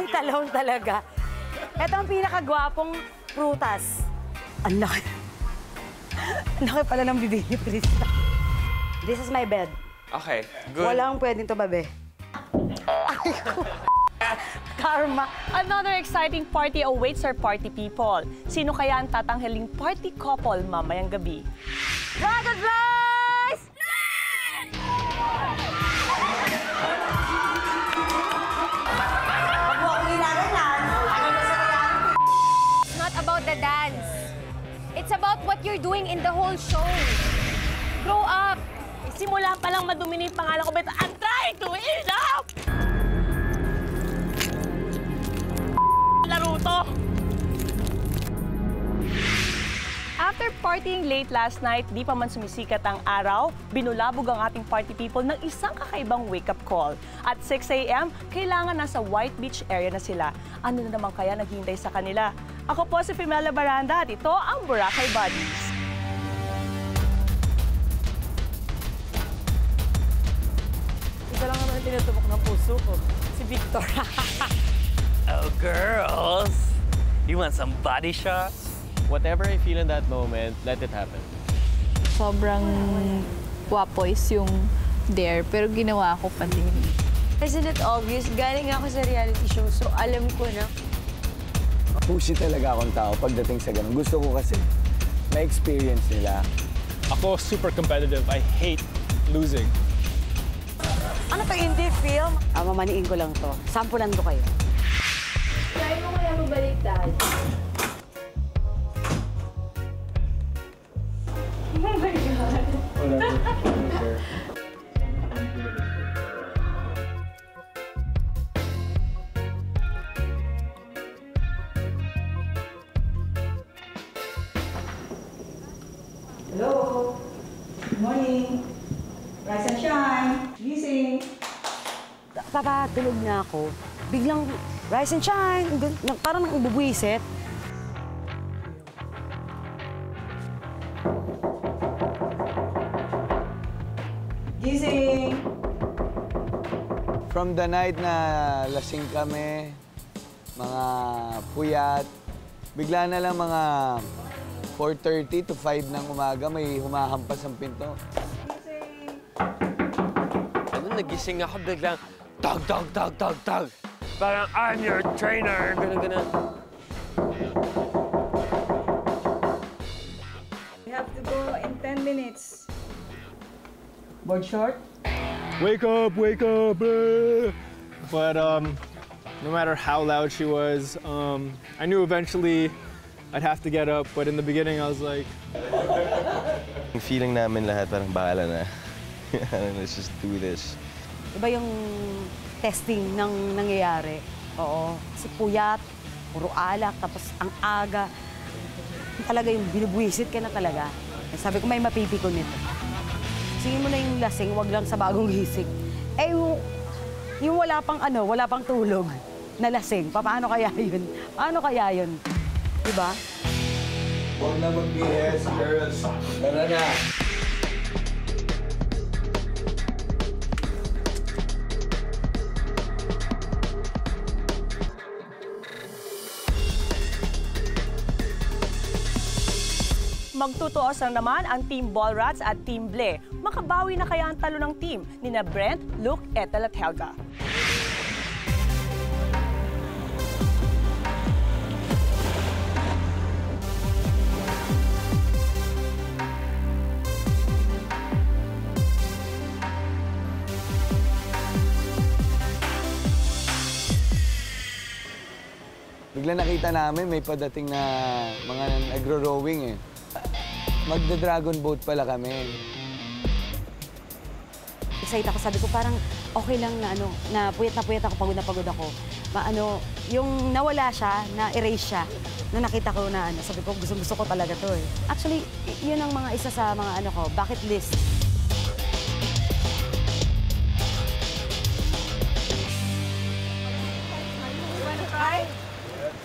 talong talaga. Ito ang pinakagwapong prutas. Ang laki. Ang laki pala ng bibig ni Krista. This is my bed. Okay, good. Walang pwedeng tumabi. Karma. Another exciting party awaits our party people. Sino kaya ang tatanghaling party couple mamayang gabi? Dragonflies! It's not about the dance. It's about what you're doing in the whole show. Grow up. Simula pa lang madumi na yung pangalan ko, but I'm trying to eat up! Laro to! After partying late last night, di pa man sumisikat ang araw, binulabog ang ating party people ng isang kakaibang wake-up call. At 6 a.m., kailangan nasa White Beach area na sila. Ano na naman kaya naghihintay sa kanila? Ako po si Femela Baranda at ito ang Boracay Buddies. Isa lang naman tinutubok ng puso ko. Si Victor. Oh, girls. You want some body shots? Whatever I feel in that moment, let it happen. Sobrang wapoys yung dare, pero ginawa ko pa din. Isn't it obvious? Galing ako sa reality show, so alam ko na. Pushy talaga akong tao pagdating sa ganun. Gusto ko kasi ma-experience nila. Ako, super competitive. I hate losing. Ano to, indie film? Mamaniin ko lang to. Sampulan ko kayo. Try mo kaya mabaliktad. Oh my God. Hello. Good morning. Rise and shine. Gising. Papa, tulog na ako. Biglang, rise and shine. Parang nang ibubwisit. Gising. From the night na lasing kami, mga puyat, bigla na lang mga 4:30 to 5 ng umaga, may humahampas ang pinto. Ano, nagising ako biglang, tag, tag, tag, tag, tag. Parang, I'm your trainer. Ganun, ganun. We have to go in 10 minutes. Board short? Wake up, wake up! But no matter how loud she was, I knew eventually I'd have to get up. But in the beginning, I was like, Yung feeling namin lahat parang bahala na. Let's just do this. Iba yung testing ng nangyayari. Oo. Kasi puyat, puro alak, tapos ang aga. Talaga yung binubwisit ka na talaga. Sabi ko, may mapipiko nito. Singin mo na yung lasing, wag lang sa bagong gising. Eh, yung wala pang tulog na lasing, paano kaya yun? Paano kaya yun? Diba? Huwag na mag-BS, girls. Tara na. Magtutuos na naman ang Team Ballrats at Team Ble. Makabawi na kaya ang talo ng team ni na Brent, Luke, Ethel at Helga. Bigla nakita namin may padating na mga nagro-rowing eh. Magda-dragon boat pala kami. Excited ako, sabi ko parang okay lang na puyat ako, pagod na pagod ako. Yung nawala siya, na-erase siya, nung nakita ko na sabi ko gusto ko talaga to eh. Actually, yun ang mga isa sa mga bucket list.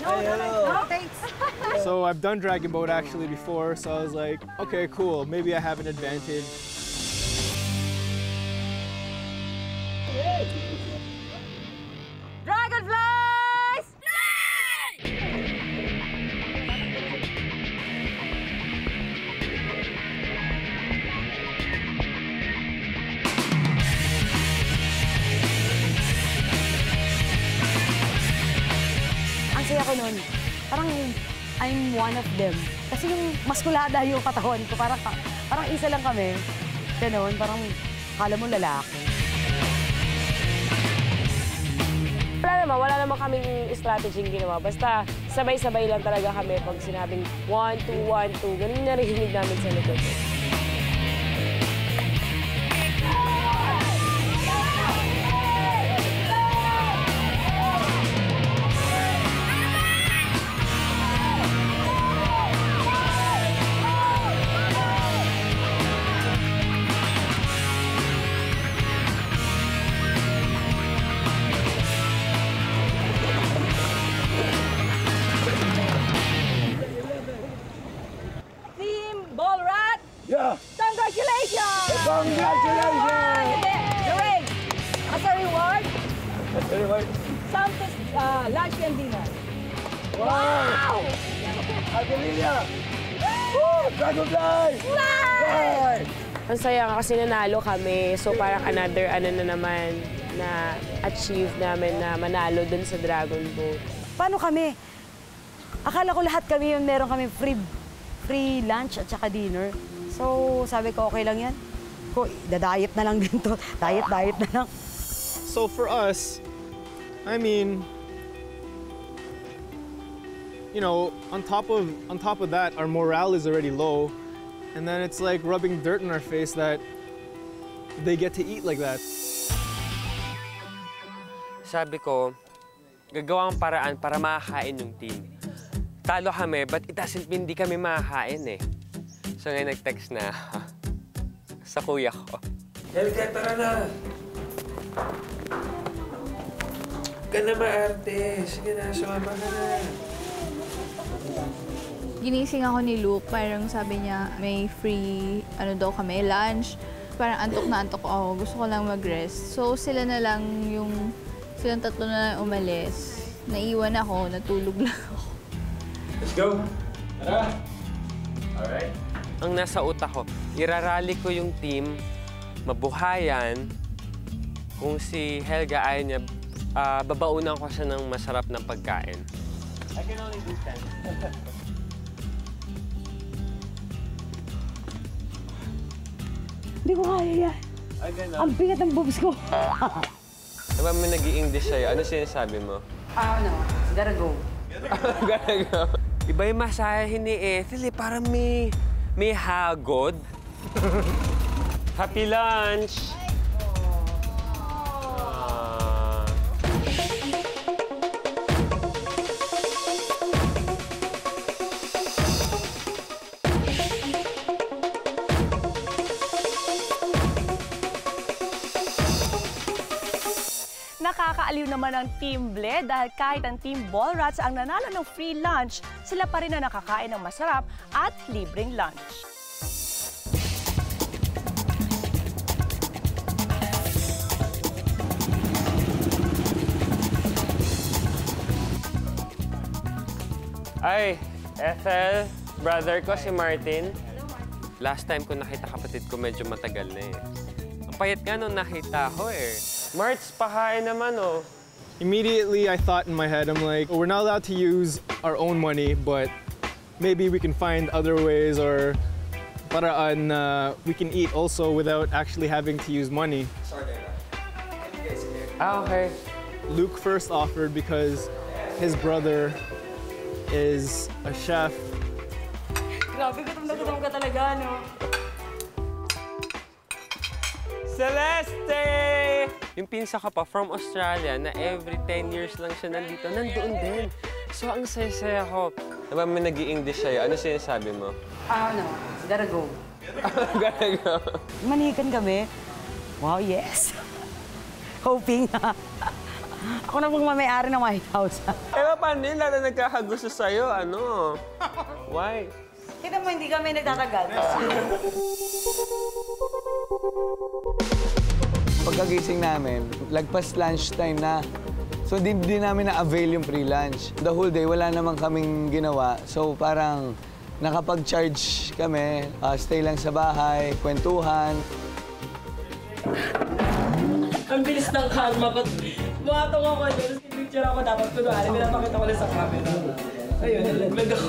No, thanks. so I've done Dragon Boat actually before, so I was like, okay, cool, maybe I have an advantage. Dragonflies! ako nun, parang I'm one of them. Kasi yung maskulada yung katawan ko, parang isa lang kami. Ganon, parang akala mo lalaki. Wala naman kaming strategy ginawa. Basta sabay-sabay lang talaga kami pag sinabing 1, 2, 1, 2. Ganun narinig namin sa likod. Lunch and dinner. Wow! Aguililla! Woo! Dragonfly! Fly! Ang saya nga kasi nanalo kami. So parang another na naman na achieve namin na manalo dun sa Dragon Boat. Paano kami? Akala ko lahat kami yung meron kami free lunch at saka dinner. So sabi ko, okay lang yan. Dadayet na lang din to. Diet na lang. So for us, I mean, you know, on top of that, our morale is already low, and then it's like rubbing dirt in our face that they get to eat like that. Sabi ko, gagawa ang paraan para makakain yung team. Talo kami, but it doesn't mean di kami makakain eh. So ngayon nag-text na sa kuya ko. Helga, tara na! Ka na maarte. Sige na, sumama ka na. Ginising ako ni Luke, parang sabi niya may free, daw kami, lunch. Parang antok na antok ako, gusto ko lang mag-rest. So sila na lang silang tatlo na umalis. Naiwan ako, natulog lang ako. Let's go! Tara! Alright. Ang nasa utak ko, irarally ko yung team, mabuhayan. Kung si Helga ayaw niya, babaunan ko siya ng masarap na pagkain. I can only do 10. Hindi ko kaya yan. Ang bigat ng boobs ko. Diba may nag-i-English sa'yo? Ano sinasabi mo? Gotta go. Gotta go. Iba yung masahin ni Ethel eh. Parang may hagod. Happy lunch! Nakakaaliw naman ang Team Bled dahil kahit ang Team Ballrats ang nanalo ng free lunch, sila pa rin na nakakain ng masarap at libreng lunch. Ay, Ethel, brother ko si Martin. Last time ko nakita kapatid ko medyo matagal na eh. Ang payat nga nung nakita ko eh. Marts, pakain naman oh. Immediately, I thought in my head, I'm like, we're not allowed to use our own money, but maybe we can find other ways or paraan we can eat also without actually having to use money. Okay. Luke first offered because his brother is a chef. Grabe, gutom na gutom ka talaga, no? Celeste! Yung pinsa ka pa from Australia na every 10 years lang siya nandito, nandoon din. So, ang saya-saya ko. Diba may nag-i-English sa'yo? Ano sinasabi mo? Gotta go. Gotta go. Manikan kami. Wow, yes. Hoping na. Ako na pong mamayari ng White House. Paano yun? Lalo nagkakagusto sa'yo, ano? Why? Kita mo, hindi kami nagtatagal. Pagkagising namin, lagpas lunchtime na. So, di namin na-avail yung free lunch. The whole day, wala naman kaming ginawa. So, parang nakapag-charge kami. Stay lang sa bahay, kwentuhan. Ang bilis ng karma ko. Bumatong ako doon. Picture ako dapat kunwari, pinapakita ko lang sa camera. Ayun, nalaglag ako.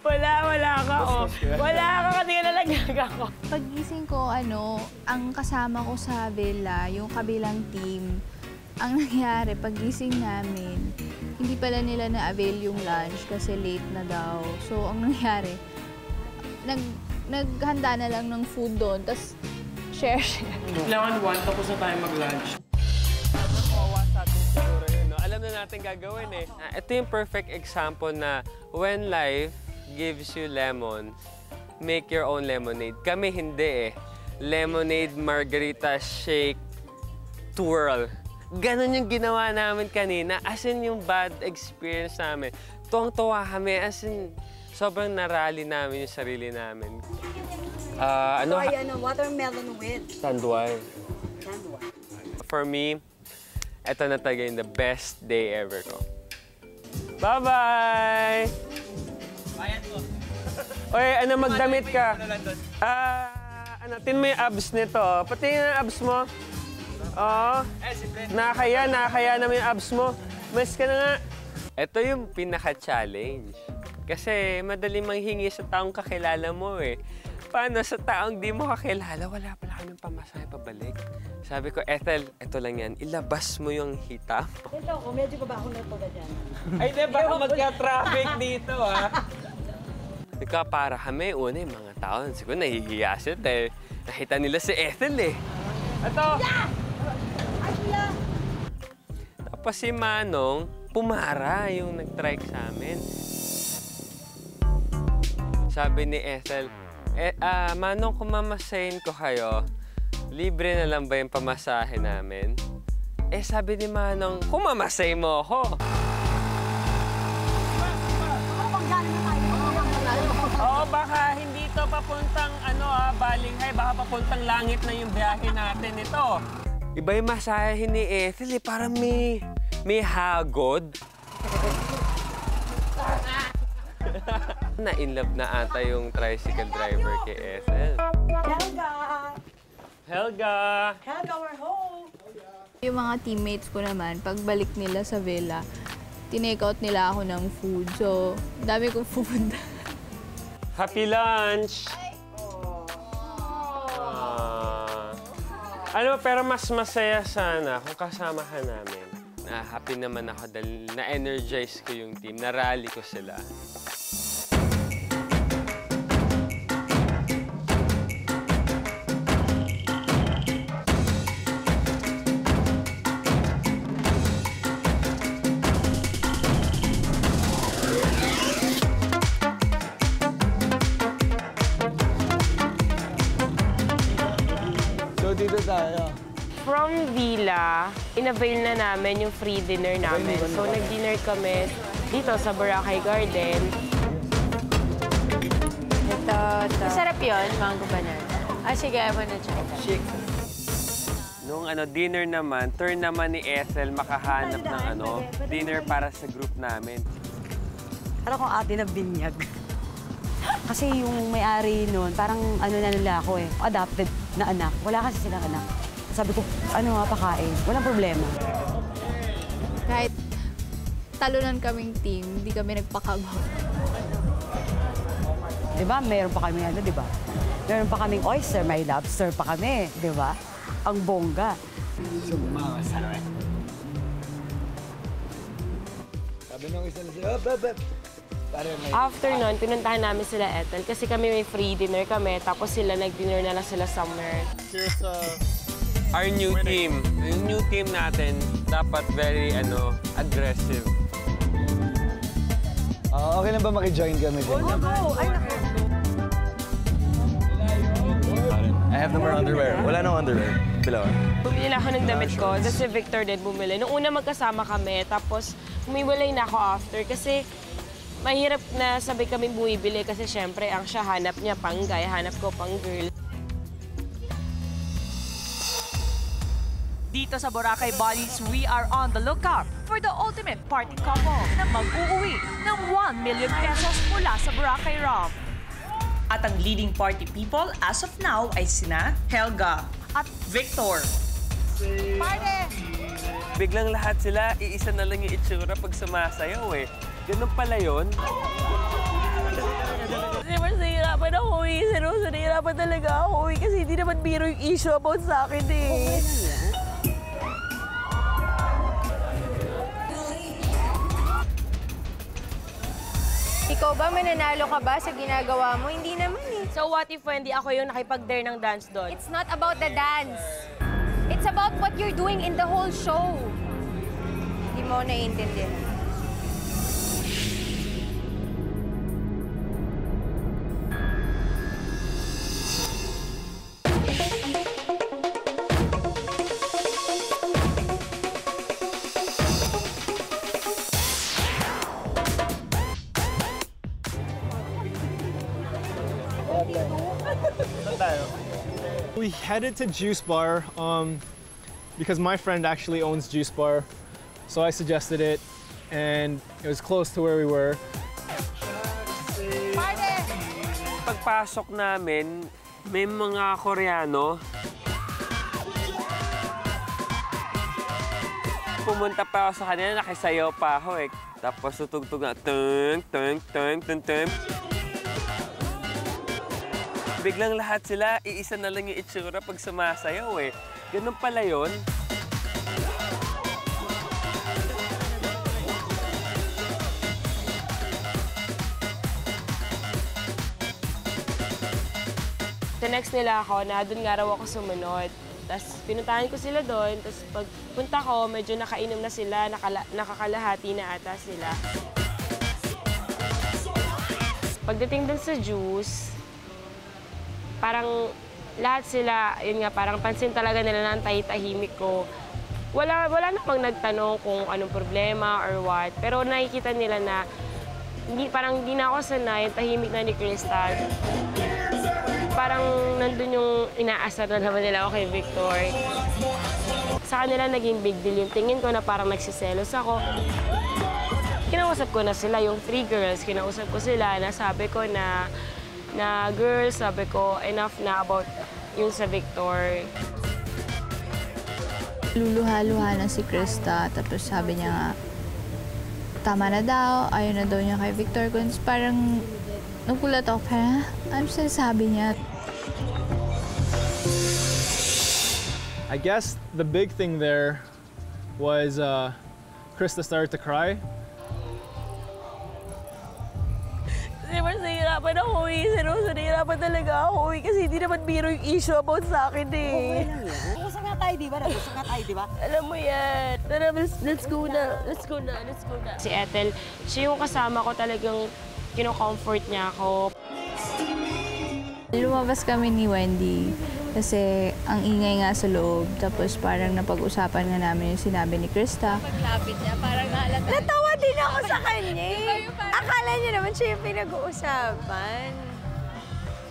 Wala ka. Oh. Wala ka kasi nalaglag ako. Pagising ko, ang kasama ko sa villa, yung kabilang team, ang nangyari, pagising namin, hindi pala nila na-avail yung lunch kasi late na daw. So, ang nangyari, naghanda na lang ng food doon, tapos share. Kailangan 1, tapos na tayo mag-lunch. Siguro yun, no? Alam na natin gagawin eh. Ito yung perfect example na when life gives you lemons, make your own lemonade. Kami hindi eh. Lemonade, margarita, shake, twirl. Ganon yung ginawa namin kanina. As in yung bad experience namin. Tuwang-tuwa kami. As in, sobrang narally namin yung sarili namin. Watermelon with Tanduay. For me, ito na talaga yung the best day ever ko. Bye-bye! Bayan mo. Oy, magdamit ka? Tin mo yung abs nito. Pati yung abs mo. Oo. Nakakaya naman yung abs mo. Mas ka na nga. Ito yung pinaka-challenge. Kasi madaling manghingi sa taong kakilala mo eh. Paano sa taong di mo kakilala, wala pala kaming pamasahe pabalik. Sabi ko, Ethel, ito lang yan, ilabas mo yung hita mo. Ito ako, medyo pa ba ako nagpaga dyan? Ay, di ba magka-traffic dito, ha? Para kami, una yung mga tao, siguro nahihiya sila dahil nakita nila si Ethel eh. Ito! Tapos si Manong, pumara yung nag-trike sa amin. Sabi ni Ethel, Manong, kung mamasahin ko kayo, libre na lang ba yung pamasahe namin? Sabi ni Manong, kung mamasahin mo ako. Oo, baka hindi to papuntang Balinghay, baka papuntang langit na yung biyahe natin ito. Iba yung masahe ni Ethel, parang may hagod. Na-inlove na ata yung tricycle driver kay Ethel. Helga, we're home! Yung mga teammates ko naman, pagbalik nila sa villa, tinake out nila ako ng food. So, dami kong food. Happy lunch! Pero mas masaya sana kung kasama ka namin. Happy naman ako dahil na-energize ko yung team, na-rally ko sila. Dito tayo. From Villa, in-avail na namin yung free dinner namin. So, nag-dinner kami dito sa Boracay Garden. Ito. Masarap yun, mango banana. Sige, I wanna try. Nung dinner naman, turn naman ni Ethel makahanap ng dinner para sa group namin. Alam ko ate na binyag. Kasi yung may-ari noon, parang nila ako eh, adopted na anak. Wala kasi silang anak. Sabi ko, pakain. Walang problema. Kahit talunan kaming team, hindi kami nagpakabaw. Diba? Meron pa kami diba? Meron pa kaming oyster, may lobster pa kami, diba? Ang bongga. Masarap. Sabi nung isa na sila, After nun, pinuntahan namin sila Ethel kasi kami may free dinner kami, tapos sila nag-dinner na lang sila somewhere. Here's our new team. Yung new team natin, dapat very, aggressive. Okay lang ba maki-join kami dyan? Go! Ay, naku! I have no more underwear. Wala nang underwear. Bilaw. Bumili na ako ng damit ko, tapos si Victor din bumili. Nung una magkasama kami, tapos humiwalay na ako after kasi mahirap na sabay kami bumibili kasi syempre ang siya hanap niya pang guy, hanap ko pang girl. Dito sa Boracay Bodies, we are on the lookout for the ultimate party couple na mag-uuwi ng 1 million pesos mula sa Boracay Rum. At ang leading party people as of now ay sina Helga at Victor. Party! Biglang lahat sila, iisa na lang yung itsura pag sumasayaw eh. Ganun pala yun. Kasi mas nahihirapan ako eh. Seryoso, nahihirapan talaga ako eh. Kasi hindi naman biro yung issue about sa akin eh. Ikaw ba, mananalo ka ba sa ginagawa mo? Hindi naman eh. So what if hindi ako yung nakipag-dare ng dance doon? It's not about the dance. It's about what you're doing in the whole show. Hindi mo naiintindihan. We headed to Juice Bar because my friend actually owns Juice Bar, so I suggested it, and it was close to where we were. Pagpasok namin, may mga Koreano. Pumunta pa ako sa kanila, nakisayaw pa ako eh. Tapos tutugtog na, tung, tung, tung, tung, tung. Biglang lahat sila, iisa na lang yung itsura pag sumasayaw eh. Ganun pala yun. Next nila ako na doon nga raw ako sumunod. Tapos pinuntahan ko sila doon. Tapos pagpunta ko, medyo nakainom na sila, nakakalahati na ata sila. Pagdating dun sa Juice, parang lahat sila, yun nga, parang pansin talaga nila na ang tahimik ko. Wala namang nagtanong kung anong problema or what. Pero nakikita nila na parang hindi na ako sanay, tahimik na ni Crystal. Parang nandun yung inaasar na naman nila ako kay Victor. Sa kanila naging big deal yung tingin ko na parang nagsiselos ako. Kinausap ko na sila, yung 3 girls, kinausap ko sila na sabi ko na girls, sabi ko enough na about yung sa Victor. Luluha-luha na si Krista, tapos sabi niya nga, tama na daw, ayaw na daw niya kay Victor. Parang nagulat ako, parang ano sabi niya? I guess the big thing there was Krista started to cry. Kasi mas nahihirapan ako eh. Seryoso, nahihirapan talaga ako eh. Kasi hindi naman biro yung issue about sa akin eh. Okay lang yan. Gusto nga tayo, di ba? Gusto nga tayo, di ba? Alam mo yan. Tara, let's go na. Let's go na. Let's go na. Si Ethel, siya yung kasama ko talagang kino-comfort niya ako. Lumabas kami ni Wendy kasi ang ingay nga sa loob. Tapos parang napag-usapan nga namin yung sinabi ni Krista. Paglapit niya, parang naalata. Natawa din ako sa kanya. Akala niya naman siya yung pinag-uusapan.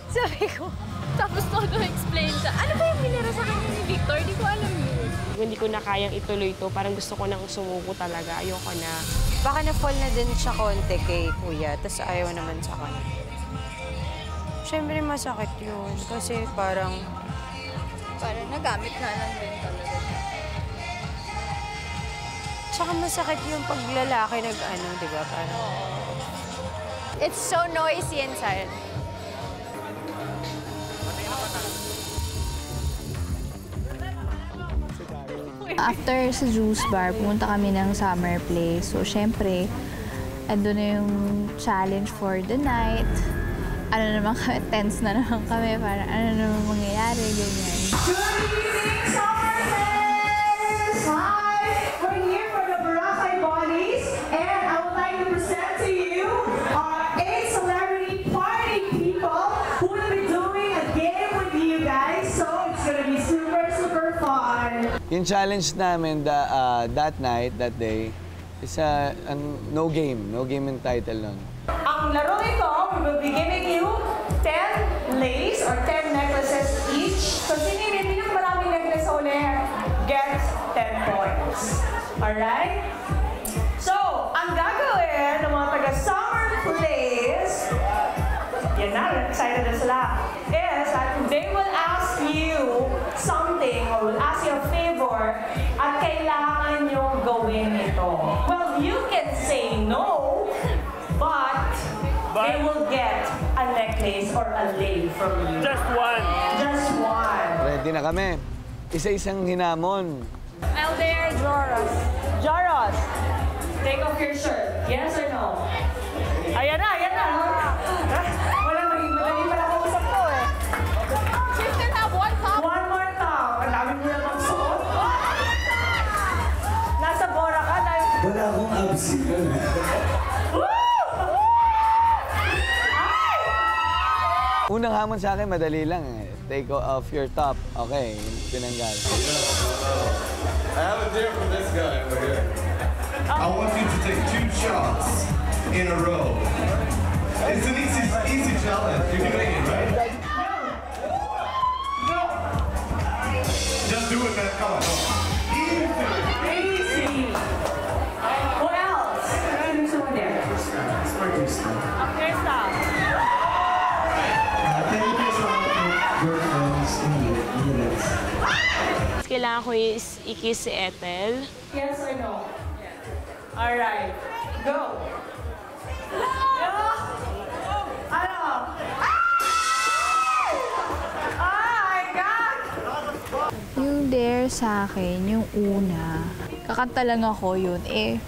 Sabi ko, tapos ko explain siya. Ano ba yung minira sa kanya ni Victor? Di ko alam yun. Hindi ko na kayang ituloy to. Parang gusto ko nang sumuko talaga. Ayoko na. Baka na-fall na din siya konti kay Kuya, tapos ayaw naman sa kanya. Siyempre masakit yun kasi parang nagamit na lang din talaga. Tsaka masakit yung pag lalaki nag-ano, di ba? Parang... It's so noisy inside. After sa Juice Bar, pumunta kami ng Summer Place. So, syempre, andun na yung challenge for the night. Ano naman kami, tense na naman kami. Parang ano naman mangyayari, ganyan. Good evening, Summer Place! Hi! We're here for the Boracay Bodies, and I would like to present to you our 8 celebrity party people who will be doing a game with you guys. So, it's gonna be super, super fun. Yung challenge namin that night, that day, is no game yung title nun. Ang laro ito, we will be giving you 10 lace or 10 necklaces each. So, sino yung pinakamaraming necklace sa uli gets 10 points. Alright? So, ang gagawin ng mga taga-Summer Place, yan na, excited na sila, is that they will ask you something or will ask you a favor at kailangan nyo no? Well, you can say no, but they will get a necklace or a lei from you. Just one. Just one. Ready na kami. Isa-isang hinamon. I'll dare Joros. Joros, take off your shirt. Yes or no? Ayan na, ayan na. Wala, madali pala kausap ko eh. She still have one top. One more top. Ang dami mo namang suot. Nasa Bora ka na. Wala akong abs yun. Unang hamon sa akin, madali lang eh. Take off your top. Okay, tinanggal. I have a dare from this guy over here. I want you to take 2 shots in a row. It's an easy challenge. You can make it, right? No. Just do it, man. Come on. Easy. Who else? There's someone there. Krista. Krista. Can you please round your friends in minutes? Kailangan ko i-kiss si Ethel. Yes or no? All right. Go. Ano? Oh my God! Yung dare sa akin, yung una, kakanta lang ako yun. Eh,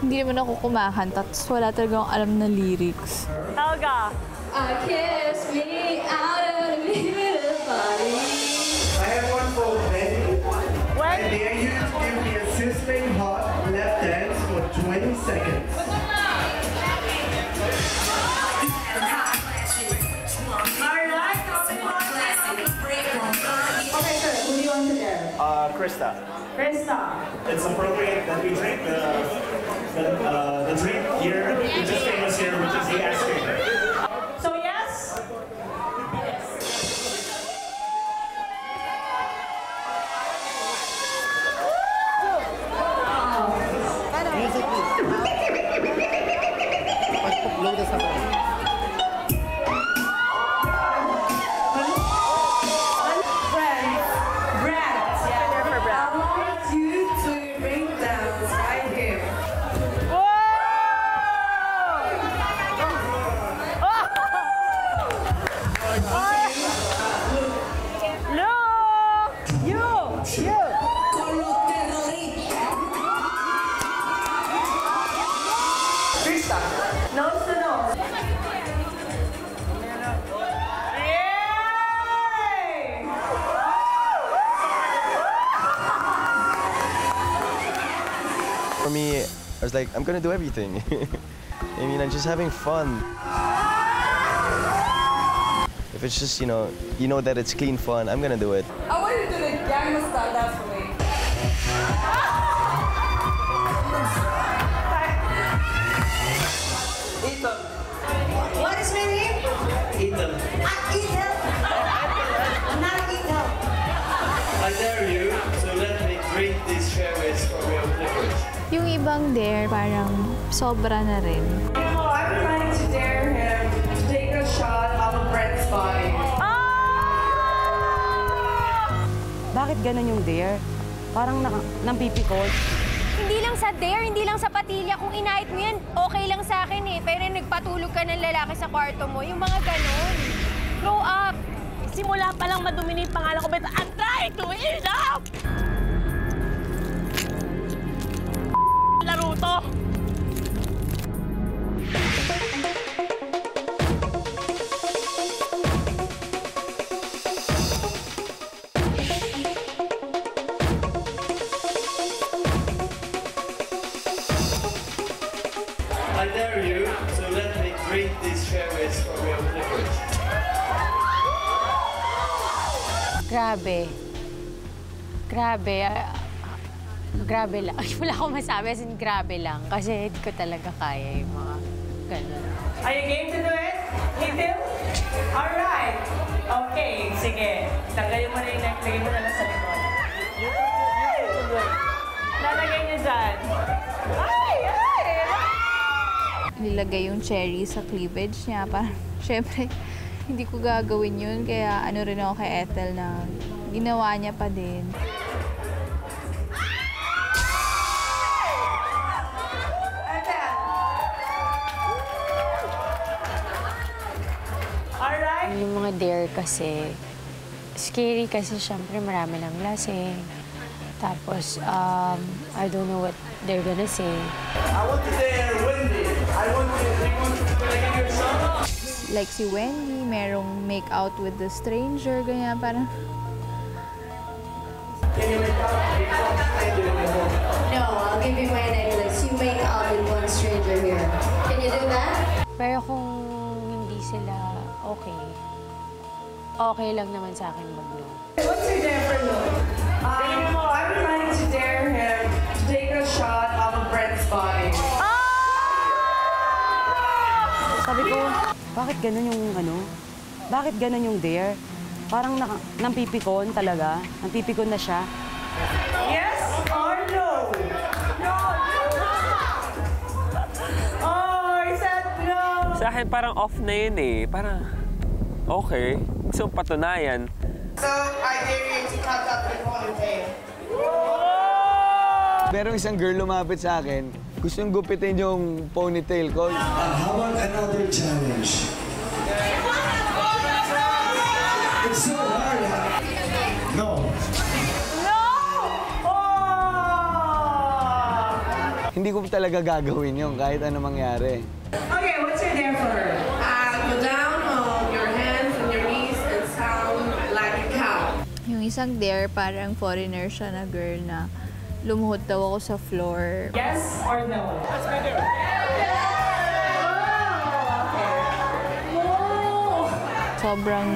hindi naman ako kumakanta, tapos wala talagang alam na lyrics. Helga. Kiss me out of the little body. I have one for Benny. What? I dare you to give me a sizzling hot left dance for 20 seconds. Okay, sir. Who do you want to dare? Krista. Krista. It's appropriate that we drink the drink here, which is famous here, which is the ice cream. So yes? Nose to nose. Yay! For me, I was like, I'm gonna do everything. I mean, I'm just having fun. If it's just, you know that it's clean fun, I'm gonna do it. I want you to do the Gangnam Style dance for me. Ethan. What is my name? Ethan. Ethel. Not Ethel. I dare you to let me drink these cherries from your licorice. Yung ibang dare, parang sobra na rin. I'm trying to dare him to take a shot out of Brent's body. Bakit ganun yung dare? Parang nampipikot. Hindi lang sa dare, hindi lang sa patilya. Kung inait mo yan, okay lang sa akin eh. Pero nagpatulog ka ng lalaki sa kwarto mo, yung mga ganon. Grow up! Simula pa lang madumi na yung pangalan ko, but I'm trying to eat up! Laro to! I dare you to let me drink these cherries from your licorice. Grabe. Grabe. Grabe lang. Wala akong masabi, as in grabe lang. Kasi hindi ko talaga kaya yung mga ganun. Are you game to do it? Ethan? Alright. Okay, sige. Tanggalin mo na yung neck. Lagay mo na lang sa likod. Lalagay niyo dyan. Ay! Ay! Nilagay yung cherry sa cleavage niya. Parang, syempre, hindi ko gagawin yun. Kaya ano rin ako kay Ethel na ginawa niya pa din. kasi scary kasi syempre marami ng lasing. Tapos, I don't know what they're gonna say. I want to dare Wendy. I want to give you a song. Like si Wendy, merong make out with the stranger, ganyan, parang... Can you make out with one stranger? No, I'll give you my necklace. You make out with one stranger here. Can you do that? Pero kung hindi sila okay, okay lang naman sa akin mag-no. What's your dare for Luke? I would like to dare him to take a shot of Brett's body. Sabi ko, bakit ganun yung ano? Bakit ganun yung dare? Parang nampipikon talaga. Nampipikon na siya. Yes or no? No! Oh, he said no! Sa akin parang off na yun eh. Parang, okay. Gusto mong patunayan. So, I dare you to cut up the ponytail. Pero isang girl lumapit sa akin, gusto yung gupitin yung ponytail ko. How about another challenge? It's so hard. No. No! Oh! Hindi ko talaga gagawin yun kahit ano mangyari. Okay, what's your dare for her? Go down on your hands and your knees and sound like a cow. Yung isang dare, parang foreigner siya na girl na lumuhod daw ako sa floor. Yes or no? That's my dare. Sobrang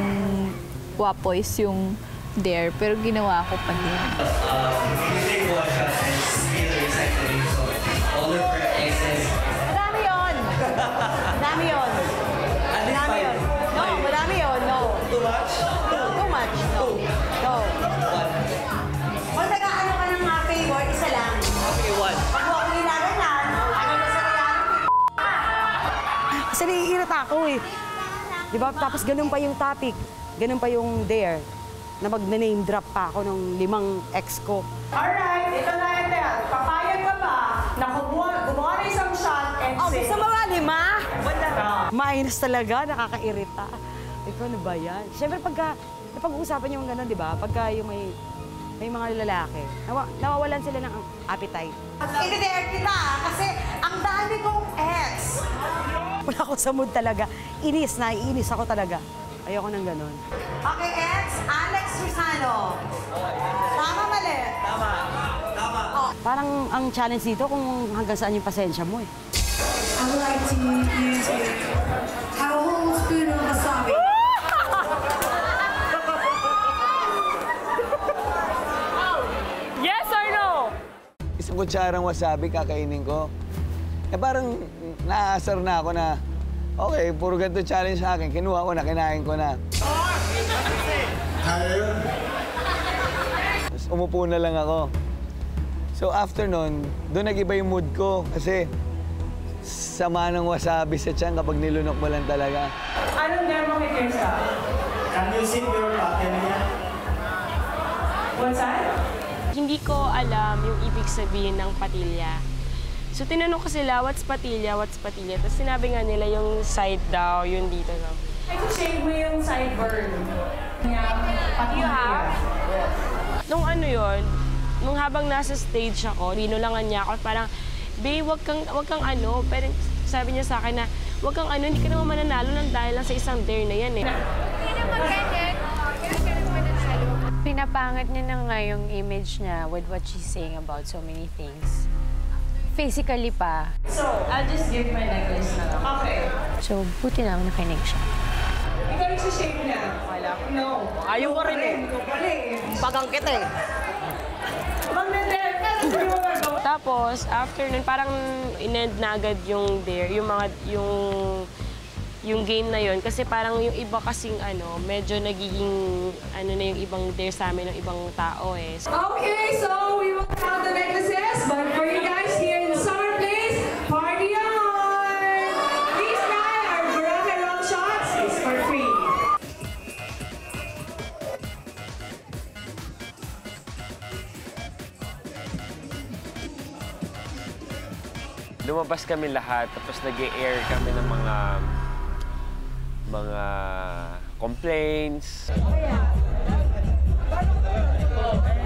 wapoys yung dare, pero ginawa ko pa din. Madami yun! Madami yun! Madami yun! No, madami yun, no. Too much? Too much, no. No. Kung nag-ano ka ng mga favor, isa lang. Okay, one. Pag mo akong ginaganan, ano na sa reality? Kasi naiirita ako eh. Diba? Tapos ganun pa yung topic. Ganun pa yung dare. Na mag-name drop pa ako ng 5 ex ko. Alright, ito na yung dare. Papayag ka ba na gumawa na isang shot and Oh, sing? gusto mo nga 5? What the hell? Minus talaga, nakakairita. Ikaw, ano ba yan? Siyempre, napag-uusapan niyo yung gano'n, di ba? Pagka yung may mga lalaki, nawawalan sila ng appetite. Inidare kita kasi ang dami kong ex. Wala ako sa mood talaga. Naiinis ako talaga. Ayoko ng gano'n. Okay, ex, Alex Susano. Tama, mali? Tama. Tama. Oh, parang ang challenge dito kung hanggang saan yung pasensya mo eh. I would like to use a whole spoon of wasabi. Yes or no? Isang kutsarang wasabi kakainin ko. Eh parang naaasar na ako na, okay, puro ganito challenge sa akin. Kinuha ko na, kinain ko na. Tapos umupo na lang ako. So after nun, doon nag-iba yung mood ko. Kasi sama ng wasabi sa tiyan kapag nilunok mo lang talaga. Anong dare mo kay Kirsa? Can you sing your pattern niya? What's that? Hindi ko alam yung ibig sabihin ng patilya. So, tinanong ko sila, what's patilya, what's patilya? Tapos sinabi nga nila yung side daw, yung dito daw. Ay, shave mo yung sideburn. You have? Nung ano yon, nung habang nasa stage ako, rinulangan niya ako, parang, babe, wag kang ano. Pero sabi niya sa akin na, wag kang ano, hindi ka naman mananalo lang dahil lang sa isang dare na yan eh. Pinapangat niya na nga yung image niya with what she's saying about so many things. Physically pa. So, I'll just give my necklace na lang. Okay. So, buti na lang nakinig siya. Ikaw yung shave niya. No. Ayaw ko rin eh. Ikaw pa rin. Pagangkit eh. Mag-dare ka na siguro. Tapos, after nun, parang in-end na agad yung dare, yung game na yon kasi parang yung iba kasing ano, medyo nagiging ano na yung ibang dare sa amin ng ibang tao eh. Okay, so we will count the necklaces, but for you guys here in the summer place, party on! These guys are Baraka Rock shots. It's for free. Lumabas kami lahat, tapos nag-air kami ng mga complaints.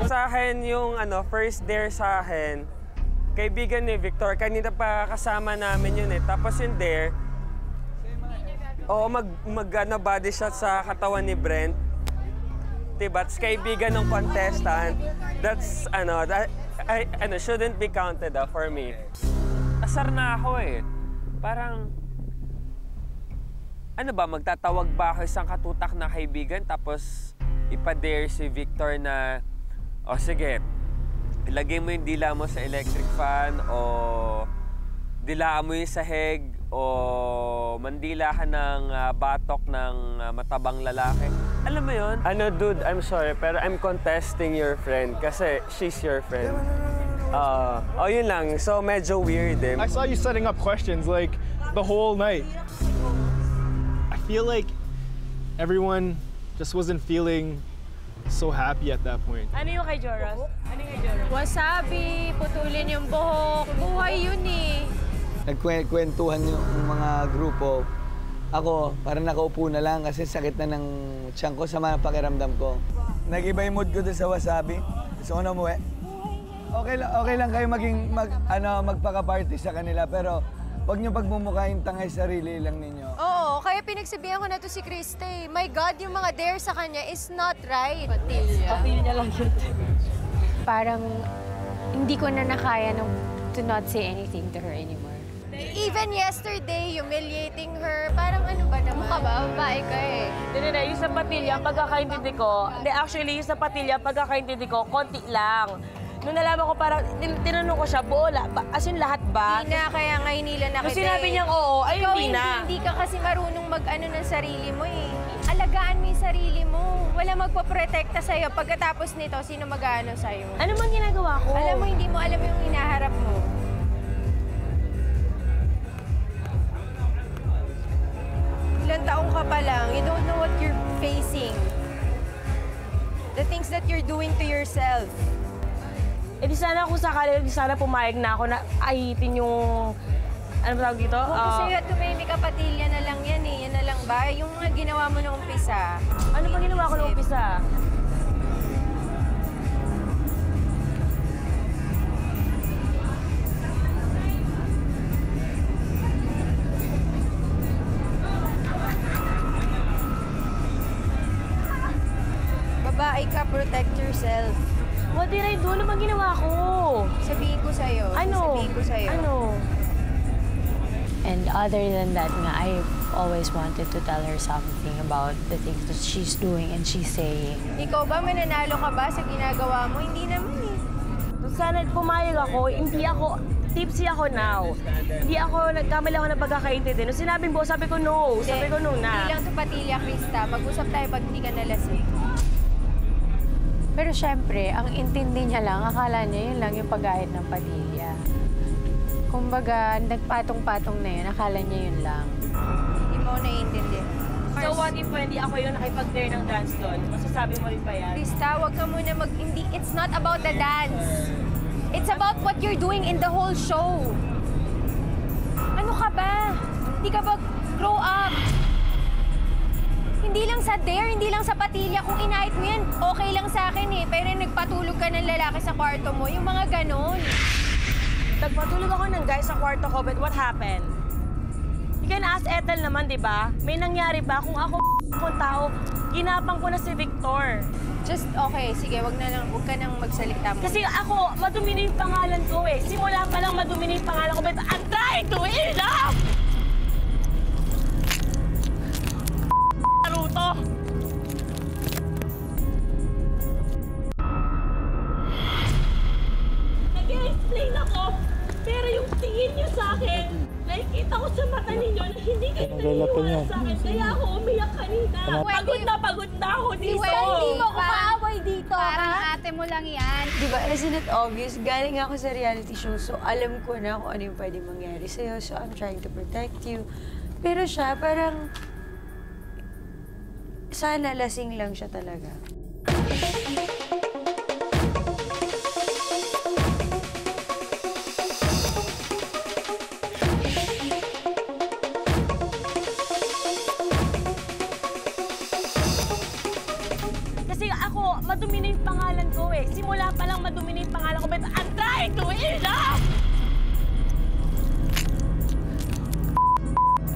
Sa akin, yung first dare sa akin, kaibigan ni Victor, kanina pa kasama namin yun eh. Tapos yung dare, body shot sa katawan ni Brent. Diba? It's kaibigan ng contestant. That's, shouldn't be counted for me. Asar na ako eh. Parang, magtatawag ba ako isang katutak na kaibigan tapos ipa-dare si Victor na, sige, ilagay mo yung dila mo sa electric fan o dilaan mo yung sahig o mandila ka ng batok ng matabang lalaki. Alam mo yun? Dude, I'm sorry, pero I'm contesting your friend kasi she's your friend. Yun lang. So, medyo weird eh. I saw you setting up questions like the whole night. I feel like everyone just wasn't feeling so happy at that point. Ano yung kay Joros? Wasabi, putulin yung buhok. Buhay yun eh. Nagkwentuhan yung mga grupo. Ako, parang nakaupo na lang kasi sakit na ng tiyan ko, sama ng pakiramdam ko. Nag-iba yung mood ko doon sa Wasabi. Gusto ko na umuwi. Okay lang kayo magpaka-party sa kanila, pero huwag niyo pagmumukhaing tangay sarili lang ninyo. Oo, kaya pinagsabihan ko na to si Kriste. My God, yung mga dare sa kanya is not right. Patilya lang yun. Parang hindi ko na nakaya to not say anything to her anymore. Even yesterday, humiliating her. Parang ano ba naman? Mukha ba? Babae ka eh. Hindi, yung sa patilya, pagkakaintindi ko, yung sa patilya, pagkakaintindi ko, konti lang. Nung nalaman ko parang, tinanong ko siya, buo, as in lahat ba? Hindi na, kaya nga hinila na kita. Nung sinabi niyang oo, ay hindi na. Hindi ka kasi marunong mag-ano ng sarili mo eh. Alagaan mo yung sarili mo. Wala magpaprotekta sa'yo. Pagkatapos nito, sino mag-ano sa'yo? Ano man ginagawa ko? Alam mo, hindi mo alam yung hinaharap mo. Ilang taong ka pa lang, you don't know what you're facing. The things that you're doing to yourself. Di sana kung sakali, di sana pumayag na ako na ahitin yung, ano ba tawag dito? Kasi at tumimik ka, patilya na lang yan eh. Yan na lang ba? Yung mga ginawa mo noong umpisa. Ano ba ginawa ko noong umpisa? Babae ka, protect yourself. What did I do? Ano bang ginawa ko? Sabihin ko sa'yo. Ano? Sabihin ko sa'yo. Ano? And other than that nga, I've always wanted to tell her something about the things that she's doing and she's saying. Ikaw ba, mananalo ka ba sa ginagawa mo? Hindi naman eh. Sana pumayag ako, hindi ako, tipsy ako now. Hindi ako, nagkamali ako ng pagkakaintindi. Nung sinabing bo, sabi ko no. Sabi ko no na. Hindi lang ito patilya, Krista. Mag-usap tayo pag hindi ka nalasing. Pero syempre, ang intindi niya lang, akala niya yun lang yung pag-ahit ng patilya. Kumbaga, nagpatong-patong na yun, akala niya yun lang. Hindi mo naiintindi. So what if hindi ako yung nakipag-dare ng dance doon? Masasabi mo rin ba yan? Krista, wag ka muna hindi, it's not about the dance. It's about what you're doing in the whole show. Ano ka ba? Hindi ka ba grow up? Hindi lang sa dare, hindi lang sa patilya. Kung inahit mo yan, okay lang sa akin eh. Pero nagpatulog ka ng lalaki sa kwarto mo, yung mga ganon. Nagpatulog ako ng guy sa kwarto ko, but what happened? You can ask Ethel naman, di ba? May nangyari ba? Kung ako akong tao, ginapang ko na si Victor. Just, okay, sige, wag ka nang magsalita mo. Kasi ako, madumi na yung pangalan ko eh. Simula pa lang madumi na yung pangalan ko, but I'm trying to eat up! Naruto! Nag-explain ako, pero yung tingin niyo sa akin, nakikita ko sa mata ninyo na hindi kayo naniniwala sa akin. Kaya ako umiyak kanina. Pagod na ako dito. Hindi mo ako kaaway dito, Parang ate mo lang yan. Diba, isn't it obvious? Galing ako sa reality show, so alam ko na kung ano yung pwede mangyari sa'yo. So I'm trying to protect you. Pero siya, parang sana lasing lang siya talaga. pangalan ko eh. Simula pa lang madumi na yung pangalan ko, but I'm trying to heal up!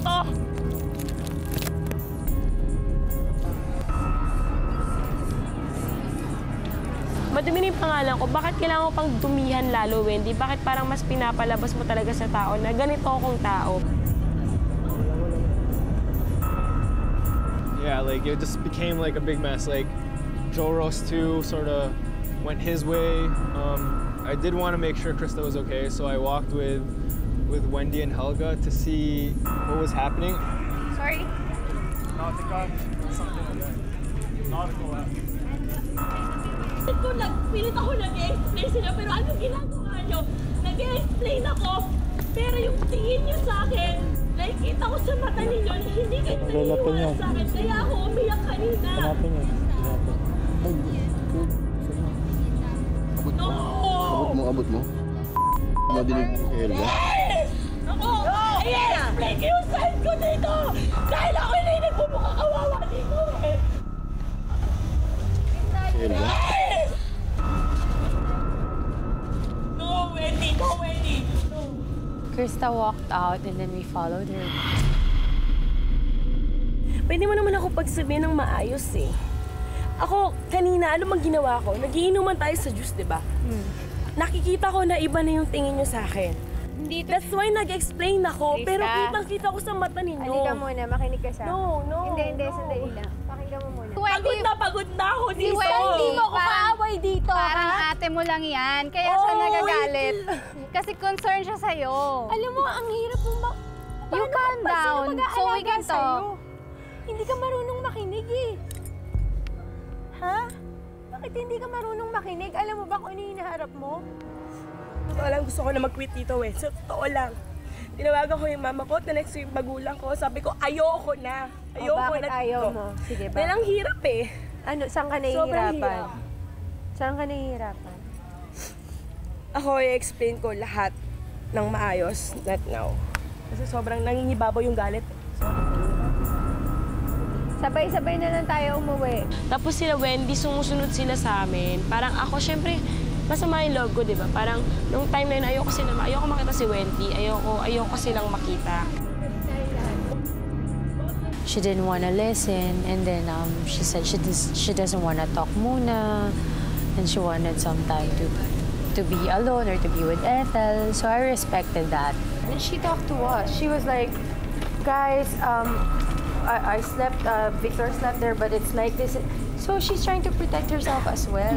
Oh! Madumi na yung pangalan ko. Bakit kailangan mo pang dumihan lalo, Wendy? Bakit parang mas pinapalabas mo talaga sa tao na ganito akong tao? Yeah, like it just became like a big mess. Like Joe Roast too sort of went his way. I did want to make sure Krista was okay, so I walked with Wendy and Helga to see what was happening. Sorry. Nautica, something like that. Nautical app. Pilit ako nag-explain sila, pero ano ginagawa nyo? Nag-explain ako, pero yung tingin nyo sa akin, nakikita ko sa mata ninyo na hindi kayo naniniwala sa akin, kaya ako umiyak kanina. Hanapin nyo. No! Abot mo? Madinig mo kay Helga? Ako! I-explain ko yung side ko dito! Dahil ako hindi nagpumukha kawawa dito eh! Helga? No, Wendy! No, Wendy! No! Krista walked out and then we followed her. Pwede mo naman ako pagsabihin ng maayos eh. Ako, kanina, ano mang ginawa ko? Nagiinuman tayo sa juice, di ba? Nakikita ko na iba na yung tingin nyo sa akin. That's why nag-explain ako, Krista. pero kitang-kita ko sa mata ninyo. Halika muna, makinig ka sa akin. No. Hindi, sandali lang. Pakinggan mo muna. Pagod na ako Si dito. Wendy mo ko kaaway dito, Parang ha? ate mo lang yan, kaya siya nagagalit. Kasi concerned siya sa'yo. Alam mo, ang hirap mo You calm down, so we can talk. Hindi ka marunong makinig eh. Ha? Bakit hindi ka marunong makinig? Alam mo ba kung ano yung hinaharap mo? Totoo lang, gusto ko na mag-quit dito eh. So, totoo lang. Tinawagan ko yung mama ko, next yung magulang ko. Sabi ko, ayoko na. Ayoko bakit na ayaw dito. mo? Sige ba? Dahil ang hirap eh. Ano, saan ka Sobrang nahihirapan? hirap. Saan ka nahihirapan? Ako i-explain ko lahat ng maayos, not now. Kasi sobrang nangingibabaw yung galit. Sabay-sabay na lang tayo umuwi. Tapos sila Wendy, sumusunod sila sa amin. Parang ako, syempre, masama yung loob ko, di ba? Parang nung time na yun, ayoko makita si Wendy. Ayoko silang makita. She didn't want to listen, and then she said she doesn't want to talk muna, and she wanted some time to be alone or to be with Ethel. So I respected that. And she talked to us. She was like, guys, I slept, Victor slept there, but it's like this. So she's trying to protect herself as well.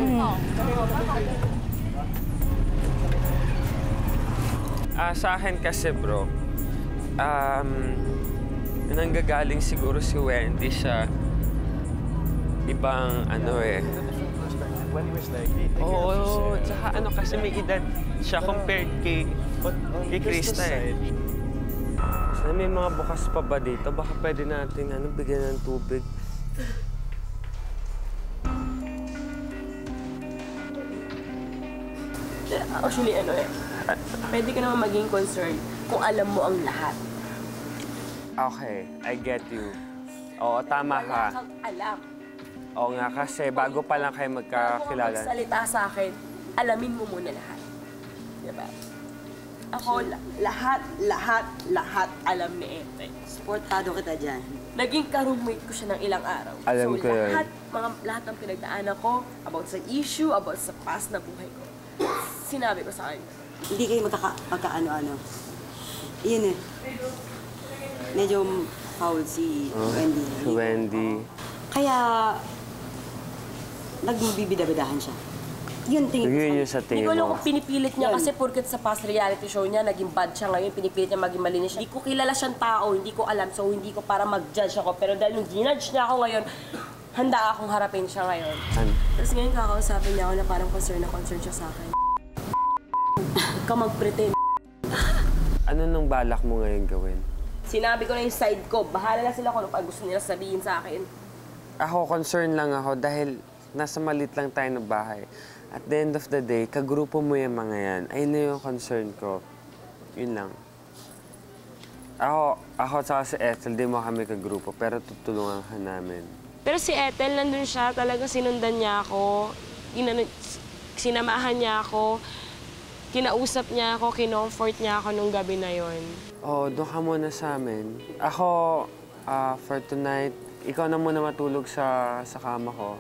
Sa akin kasi, bro, nanggagaling siguro si Wendy sa ibang ano eh. Oo, tsaka ano kasi may edad siya compared kay Krista eh. So, may mga bukas pa ba dito? Baka pwede natin bigyan ng tubig. Actually, pwede ka naman maging concerned kung alam mo ang lahat. Okay, I get you. Oo, tama ka. Wala kang alam. Oo nga, kasi bago pa lang kayo magkakilala. Bago ka magsalita sa akin, alamin mo muna lahat. Diba? Ako, lahat alam ni Ethel. Supportado kita dyan. Naging ka-roommate ko siya ng ilang araw. Alam ko yun. Lahat ng pinagdaanan ko, about sa issue, about sa past na buhay ko, sinabi ko sa kanya. Hindi kayo magkaano-ano. Yun eh. Medyo foul si Wendy. Si Wendy. Kaya, nagbibida-bidahan siya. Yun tingin ko. Yun yung sa Hindi tingin ko alam mo. kung pinipilit niya kasi porket sa past reality show niya, naging bad siya ngayon, pinipilit niya maging malinis siya. Hindi ko kilala siyang tao, hindi ko alam, so hindi ko para mag-judge ako. Pero dahil nung ginudge niya ako ngayon, handa akong harapin siya ngayon. Tapos ngayon kakausapin niya ako na parang concern siya sa akin. Huwag ka mag-pretend. Ano nung balak mo ngayon gawin? Sinabi ko na yung side ko, bahala na sila kung ano pa gusto nila sabihin sa akin. Ako, concern lang ako dahil nasa malit lang tayo ng bahay. At the end of the day, kagrupo mo yung mga yan. Ayun na yung concern ko. Yun lang. Ako at si Ethel, di mo kami kagrupo, pero tutulungan ka namin. Pero si Ethel, nandun siya, talagang sinundan niya ako. sinamahan niya ako, kinausap niya ako, kinomfort niya ako nung gabi na yon. Oh, doon ka muna sa amin. Ako, for tonight, ikaw na muna matulog sa kama ko.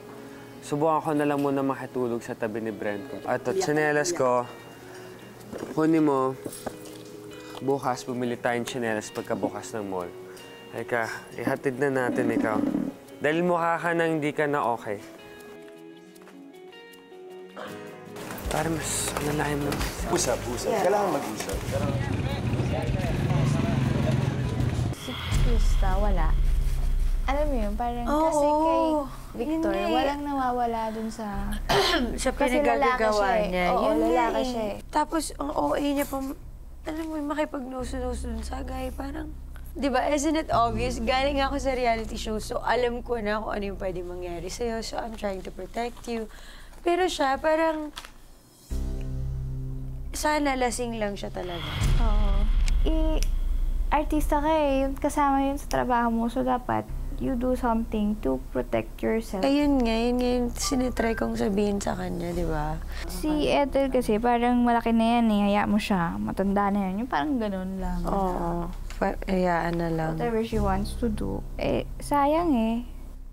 Subukan ko na lang muna makitulog sa tabi ni Brent ko. At tsinelas ko, kunin mo, bukas bumili tayong tsinelas pagkabukas ng mall. Eka, ihatid na natin ikaw. Dahil mukha ka na hindi ka na okay. Para mas alalahin mo. Usap. Kailangan mag-usap. Si Krista, wala. Alam mo yun, parang kasi kay Victor, walang nawawala dun sa... sa pinagagawa niya. Oo, Yun lalaki nga siya eh. Tapos, ang OA niya pa, alam mo, makipag-nuso-nuso dun sa guy, parang... Di ba, isn't it obvious? Galing ako sa reality show, so alam ko na kung ano yung pwede mangyari sa'yo, so I'm trying to protect you. Pero siya, parang... Sana lasing lang siya talaga. Oo. Artista ka eh. Kasama yun sa trabaho mo, so dapat you do something to protect yourself. Ayun nga, yun sinitry kong sabihin sa kanya, di ba? Si Ethel kasi parang malaki na yan eh, hayaan mo siya, matanda na yan. Yung parang ganun lang. Oo, hayaan na lang. Whatever she wants to do. Eh, sayang eh.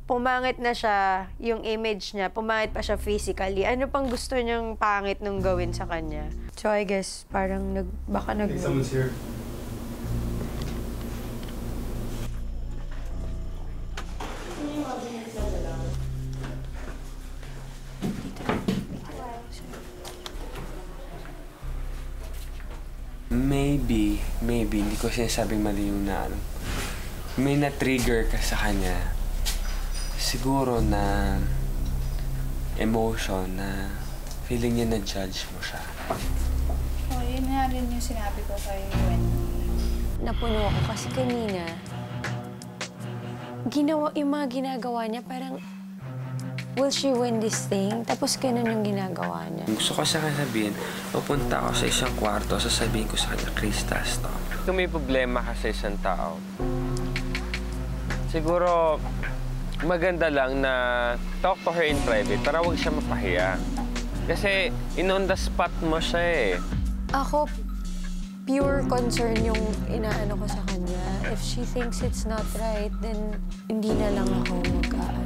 Pumangit na siya, yung image niya, pumangit pa siya physically. Ano pang gusto niyang pangit nung gawin sa kanya? So I guess, parang baka nag... Hey, someone's here. Maybe, hindi ko sinasabing mali yung may na-trigger ka sa kanya. Siguro na emotion na feeling niya na-judge mo siya. Oh, yun nga rin yung sinabi ko kay Wendy. Napuno ako kasi kanina, yung mga ginagawa niya, parang, will she win this thing? Tapos ganun yung ginagawa niya. Gusto ko sa kanya sabihin, pupunta ako sa isang kwarto, sasabihin ko sa kanya, Krista, stop. Kung may problema ka sa isang tao, siguro maganda lang na talk to her in private para huwag siya mapahiya. Kasi on the spot mo siya eh. Ako, pure concern yung inaano ko sa kanya. If she thinks it's not right, then hindi na lang ako mag-aano.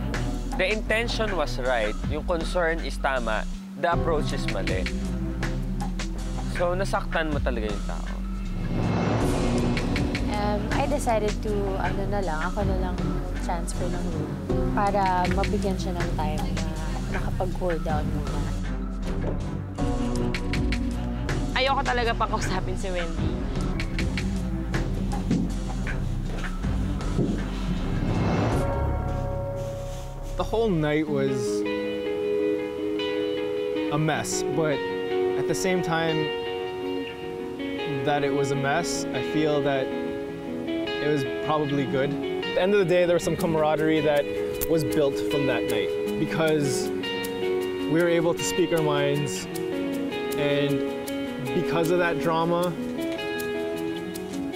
The intention was right. Yung concern is tama. The approach is mali. So, nasaktan mo talaga yung tao. I decided to, ako na lang transfer ng room para mabigyan siya ng time na makapag-cool down muna. Ayoko talaga pang kausapin si Wendy. The whole night was a mess, but at the same time that it was a mess, I feel that it was probably good. At the end of the day, there was some camaraderie that was built from that night because we were able to speak our minds, and because of that drama,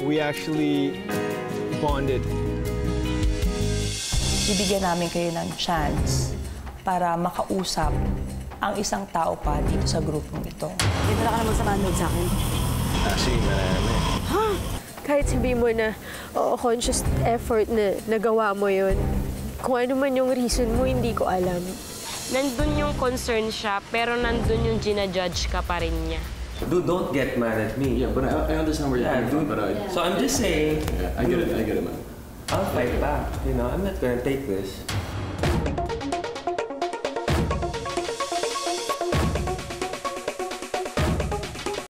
we actually bonded. Bibigyan namin kayo ng chance para makausap ang isang tao pa dito sa grupong ito. Dito na ka naman sa manod sa akin. Actually, marami. Ha? Kahit sabihin mo na, conscious effort na nagawa mo yun, kung ano man yung reason mo, hindi ko alam. Nandun yung concern siya, pero nandun yung ginajudge ka pa rin niya. Dude, don't get mad at me. Yeah, but I understand where you're coming from, but So I'm just saying... I get it, man. I'll fight back. You know, I'm not gonna take this.